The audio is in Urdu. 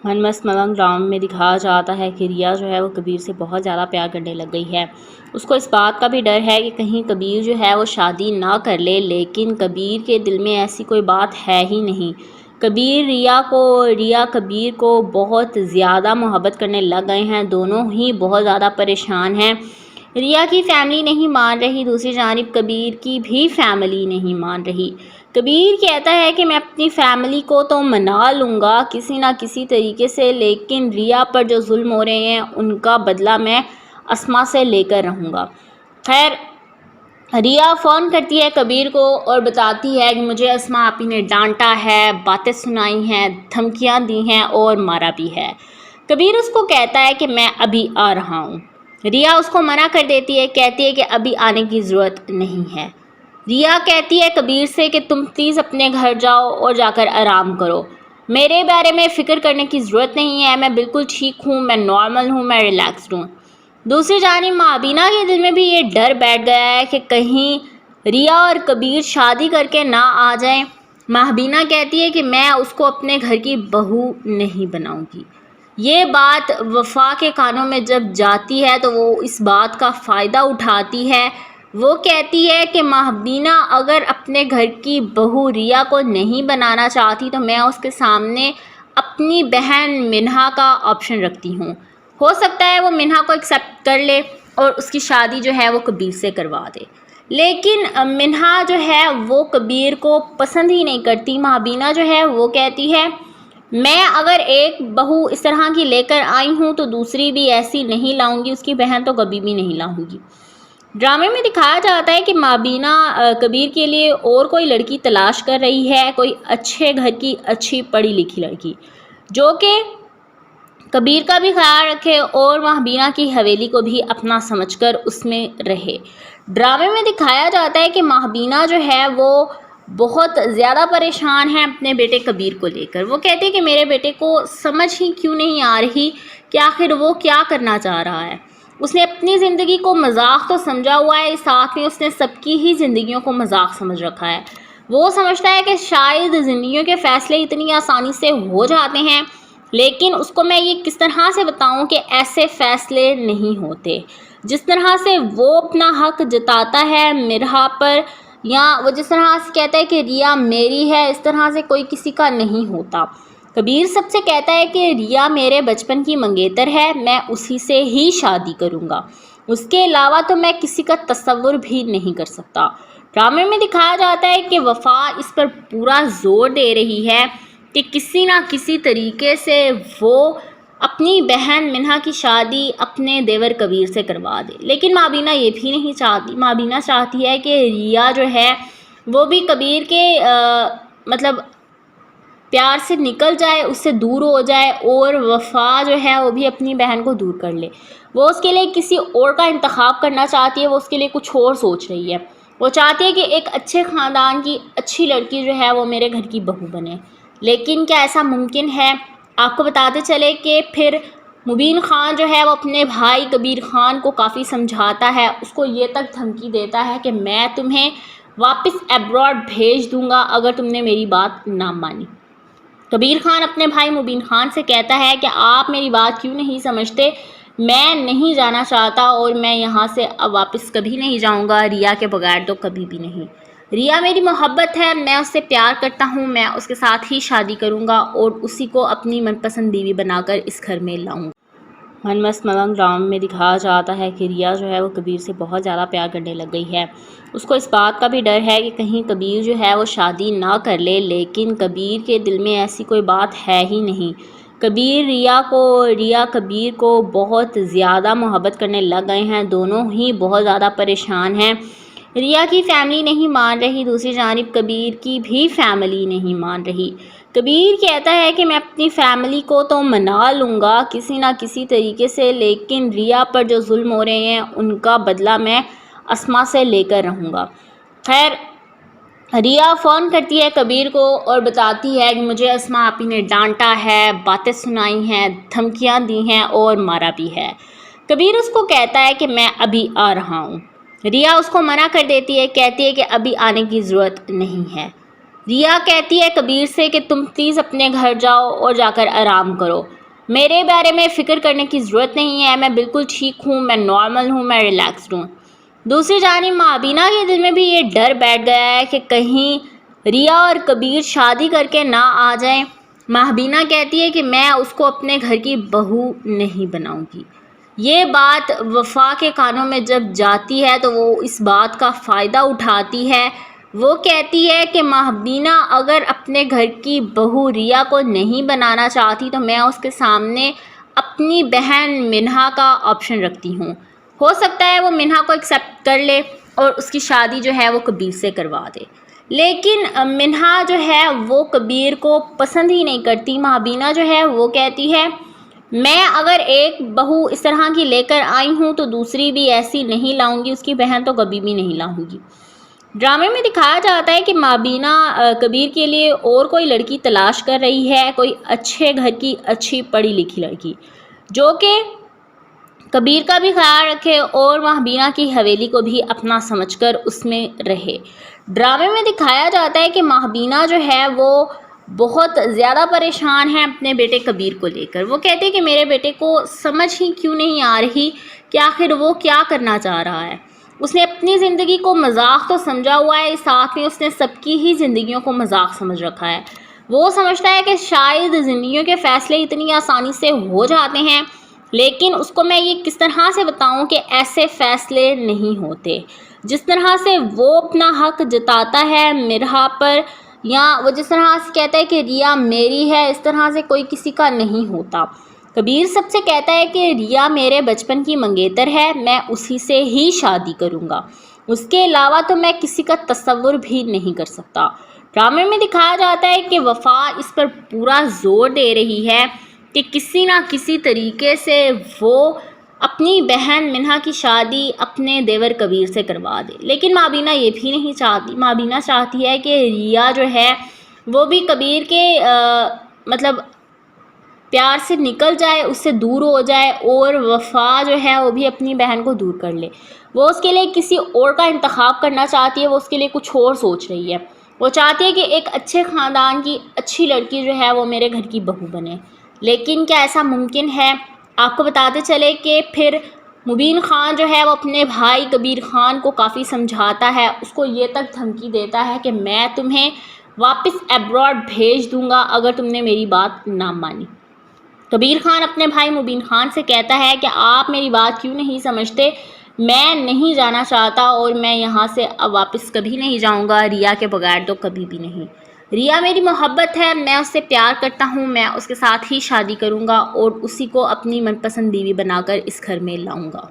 منمس ملنگ ڈرامے میں دکھایا جاتا ہے کہ ریا جو ہے وہ کبیر سے بہت زیادہ پیار کرنے لگ گئی ہے۔ اس کو اس بات کا بھی ڈر ہے کہ کہیں کبیر جو ہے وہ شادی نہ کر لے، لیکن کبیر کے دل میں ایسی کوئی بات ہے ہی نہیں۔ ریا کبیر کو بہت زیادہ محبت کرنے لگ گئے ہیں، دونوں ہی بہت زیادہ پریشان ہیں۔ ریا کی فیملی نہیں مان رہی، دوسری جانب کبیر کی بھی فیملی نہیں مان رہی۔ کبیر کہتا ہے کہ میں اپنی فیملی کو تو منا لوں گا کسی نہ کسی طریقے سے، لیکن ریا پر جو ظلم ہو رہے ہیں ان کا بدلہ میں اسما سے لے کر رہوں گا۔ خیر، ریا فون کرتی ہے کبیر کو اور بتاتی ہے کہ مجھے اسما آپی نے ڈانٹا ہے، باتیں سنائی ہیں، دھمکیاں دی ہیں اور مارا بھی ہے۔ کبیر اس کو کہتا ہے کہ میں ابھی آ رہا ہوں۔ ریا اس کو منع کر دیتی ہے، کہتی ہے کہ ابھی آنے کی ضرورت نہیں ہے۔ ریا کہتی ہے کبیر سے کہ تم پلیز اپنے گھر جاؤ اور جا کر آرام کرو، میرے بارے میں فکر کرنے کی ضرورت نہیں ہے، میں بالکل ٹھیک ہوں، میں نارمل ہوں، میں ریلیکسڈ ہوں۔ دوسری جانب مابینہ کے دل میں بھی یہ ڈر بیٹھ گیا ہے کہ کہیں ریا اور کبیر شادی کر کے نہ آ جائیں۔ مابینہ کہتی ہے کہ میں اس کو اپنے گھر کی بہو نہیں بناؤں گی۔ یہ بات وفا کے کانوں میں جب جاتی ہے تو وہ اس بات کا فائدہ اٹھاتی ہے۔ وہ کہتی ہے کہ مابینہ اگر اپنے گھر کی بہو ریا کو نہیں بنانا چاہتی تو میں اس کے سامنے اپنی بہن منہا کا آپشن رکھتی ہوں، ہو سکتا ہے وہ منہا کو ایکسیپٹ کر لے اور اس کی شادی جو ہے وہ کبیر سے کروا دے، لیکن منہا جو ہے وہ کبیر کو پسند ہی نہیں کرتی۔ مابینہ جو ہے وہ کہتی ہے میں اگر ایک بہو اس طرح کی لے کر آئی ہوں تو دوسری بھی ایسی نہیں لاؤں گی، اس کی بہن تو کبھی بھی نہیں لاؤں گی۔ ڈرامے میں دکھایا جاتا ہے کہ مابینہ کبیر کے لیے اور کوئی لڑکی تلاش کر رہی ہے، کوئی اچھے گھر کی اچھی پڑھی لکھی لڑکی جو کہ کبیر کا بھی خیال رکھے اور مابینہ کی حویلی کو بھی اپنا سمجھ کر اس میں رہے۔ ڈرامے میں دکھایا جاتا ہے کہ مابینہ جو ہے وہ بہت زیادہ پریشان ہے اپنے بیٹے کبیر کو لے کر۔ وہ کہتے ہیں کہ میرے بیٹے کو سمجھ ہی کیوں نہیں آ رہی کہ آخر وہ کیا کرنا چاہ رہا ہے۔ اس نے اپنی زندگی کو مذاق تو سمجھا ہوا ہے، ساتھ میں اس نے سب کی ہی زندگیوں کو مذاق سمجھ رکھا ہے۔ وہ سمجھتا ہے کہ شاید زندگیوں کے فیصلے اتنی آسانی سے ہو جاتے ہیں، لیکن اس کو میں یہ کس طرح سے بتاؤں کہ ایسے فیصلے نہیں ہوتے۔ جس طرح سے وہ اپنا حق جتاتا ہے مرہا پر، یا وہ جس طرح سے کہتا ہے کہ ریا میری ہے، اس طرح سے کوئی کسی کا نہیں ہوتا۔ کبیر سب سے کہتا ہے کہ ریا میرے بچپن کی منگیتر ہے، میں اسی سے ہی شادی کروں گا، اس کے علاوہ تو میں کسی کا تصور بھی نہیں کر سکتا۔ ڈرامے میں دکھایا جاتا ہے کہ وفا اس پر پورا زور دے رہی ہے کہ کسی نہ کسی طریقے سے وہ اپنی بہن منہا کی شادی اپنے دیور کبیر سے کروا دے، لیکن مابینہ یہ بھی نہیں چاہتی۔ مابینہ چاہتی ہے کہ ریا جو ہے وہ بھی کبیر کے پیار سے نکل جائے، اس سے دور ہو جائے، اور وفا جو ہے وہ بھی اپنی بہن کو دور کر لے۔ وہ اس کے لیے کسی اور کا انتخاب کرنا چاہتی ہے، وہ اس کے لیے کچھ اور سوچ رہی ہے۔ وہ چاہتی ہے کہ ایک اچھے خاندان کی اچھی لڑکی جو ہے وہ میرے گھر کی بہو بنے، لیکن کیا ایسا ممکن ہے؟ آپ کو بتاتے چلے کہ پھر مبین خان جو ہے وہ اپنے بھائی کبیر خان کو کافی سمجھاتا ہے، اس کو یہ تک دھمکی دیتا ہے کہ میں تمہیں واپس ایبراڈ بھیج دوں گا اگر تم نے میری بات نہ مانی۔ کبیر خان اپنے بھائی مبین خان سے کہتا ہے کہ آپ میری بات کیوں نہیں سمجھتے، میں نہیں جانا چاہتا اور میں یہاں سے اب واپس کبھی نہیں جاؤں گا، ریا کے بغیر تو کبھی بھی نہیں۔ ریا میری محبت ہے، میں اس سے پیار کرتا ہوں، میں اس کے ساتھ ہی شادی کروں گا اور اسی کو اپنی من پسند بیوی بنا کر اس گھر میں لاؤں گا۔ منمس ملنگ ڈرامے میں دکھایا جاتا ہے کہ ریا جو ہے وہ کبیر سے بہت زیادہ پیار کرنے لگ گئی ہے۔ اس کو اس بات کا بھی ڈر ہے کہ کہیں کبیر جو ہے وہ شادی نہ کر لے، لیکن کبیر کے دل میں ایسی کوئی بات ہے ہی نہیں۔ ریا کبیر کو بہت زیادہ محبت کرنے لگ گئے ہیں، دونوں ہی بہت زیادہ پریشان ہیں۔ ریا کی فیملی نہیں مان رہی، دوسری جانب کبیر کی بھی فیملی نہیں مان رہی۔ کبیر کہتا ہے کہ میں اپنی فیملی کو تو منا لوں گا کسی نہ کسی طریقے سے، لیکن ریا پر جو ظلم ہو رہے ہیں ان کا بدلہ میں اسما سے لے کر رہوں گا۔ خیر، ریا فون کرتی ہے کبیر کو اور بتاتی ہے کہ مجھے اسما آپی نے ڈانٹا ہے، باتیں سنائی ہیں، دھمکیاں دی ہیں اور مارا بھی ہے۔ کبیر اس کو کہتا ہے کہ میں ابھی آ رہا ہوں۔ ریا اس کو منع کر دیتی ہے، کہتی ہے کہ ابھی آنے کی ضرورت نہیں ہے۔ ریا کہتی ہے کبیر سے کہ تم پلیز اپنے گھر جاؤ اور جا کر آرام کرو، میرے بارے میں فکر کرنے کی ضرورت نہیں ہے، میں بالکل ٹھیک ہوں، میں نارمل ہوں، میں ریلیکسڈ ہوں۔ دوسری جانب مابینہ کے دل میں بھی یہ ڈر بیٹھ گیا ہے کہ کہیں ریا اور کبیر شادی کر کے نہ آ جائیں۔ مابینہ کہتی ہے کہ میں اس کو اپنے گھر کی بہو نہیں بناؤں گی۔ یہ بات وفا کے کانوں میں جب جاتی ہے تو وہ اس بات کا فائدہ اٹھاتی ہے۔ وہ کہتی ہے کہ مابینہ اگر اپنے گھر کی بہو ریا کو نہیں بنانا چاہتی تو میں اس کے سامنے اپنی بہن منہا کا آپشن رکھتی ہوں، ہو سکتا ہے وہ منہا کو ایکسیپٹ کر لے اور اس کی شادی جو ہے وہ کبیر سے کروا دے۔ لیکن منہا جو ہے وہ کبیر کو پسند ہی نہیں کرتی۔ مابینہ جو ہے وہ کہتی ہے میں اگر ایک بہو اس طرح کی لے کر آئی ہوں تو دوسری بھی ایسی نہیں لاؤں گی، اس کی بہن تو کبھی بھی نہیں لاؤں گی۔ ڈرامے میں دکھایا جاتا ہے کہ مابینہ کبیر کے لیے اور کوئی لڑکی تلاش کر رہی ہے، کوئی اچھے گھر کی اچھی پڑھی لکھی لڑکی جو کہ کبیر کا بھی خیال رکھے اور مابینہ کی حویلی کو بھی اپنا سمجھ کر اس میں رہے۔ ڈرامے میں دکھایا جاتا ہے کہ مابینہ جو ہے وہ بہت زیادہ پریشان ہے اپنے بیٹے کبیر کو لے کر۔ وہ کہتے ہیں کہ میرے بیٹے کو سمجھ ہی کیوں نہیں آ رہی کہ آخر وہ کیا کرنا چاہ رہا ہے۔ اس نے اپنی زندگی کو مذاق تو سمجھا ہوا ہے، ساتھ میں اس نے سب کی ہی زندگیوں کو مذاق سمجھ رکھا ہے۔ وہ سمجھتا ہے کہ شاید زندگیوں کے فیصلے اتنی آسانی سے ہو جاتے ہیں، لیکن اس کو میں یہ کس طرح سے بتاؤں کہ ایسے فیصلے نہیں ہوتے۔ جس طرح سے وہ اپنا حق جتاتا ہے مرہا پر، یا وہ جس طرح سے کہتا ہے کہ ریا میری ہے، اس طرح سے کوئی کسی کا نہیں ہوتا۔ کبیر سب سے کہتا ہے کہ ریا میرے بچپن کی منگیتر ہے، میں اسی سے ہی شادی کروں گا، اس کے علاوہ تو میں کسی کا تصور بھی نہیں کر سکتا۔ ڈرامے میں دکھایا جاتا ہے کہ وفا اس پر پورا زور دے رہی ہے کہ کسی نہ کسی طریقے سے وہ اپنی بہن منہا کی شادی اپنے دیور کبیر سے کروا دے، لیکن مابینہ یہ بھی نہیں چاہتی۔ مابینہ چاہتی ہے کہ ریا جو ہے وہ بھی کبیر کے مطلب پیار سے نکل جائے، اس سے دور ہو جائے، اور وفا جو ہے وہ بھی اپنی بہن کو دور کر لے۔ وہ اس کے لیے کسی اور کا انتخاب کرنا چاہتی ہے، وہ اس کے لیے کچھ اور سوچ رہی ہے۔ وہ چاہتی ہے کہ ایک اچھے خاندان کی اچھی لڑکی جو ہے وہ میرے گھر کی بہو بنے، لیکن کیا ایسا ممکن ہے؟ آپ کو بتاتے چلے کہ پھر مبین خان جو ہے وہ اپنے بھائی کبیر خان کو کافی سمجھاتا ہے، اس کو یہ تک دھمکی دیتا ہے کہ میں تمہیں واپس ایبراڈ بھیج دوں گا اگر تم نے میری بات نہ مانی۔ کبیر خان اپنے بھائی مبین خان سے کہتا ہے کہ آپ میری بات کیوں نہیں سمجھتے، میں نہیں جانا چاہتا اور میں یہاں سے اب واپس کبھی نہیں جاؤں گا، ریا کے بغیر تو کبھی بھی نہیں۔ ریا میری محبت ہے، میں اس سے پیار کرتا ہوں، میں اس کے ساتھ ہی شادی کروں گا اور اسی کو اپنی من پسند بیوی بنا کر اس گھر میں لاؤں گا۔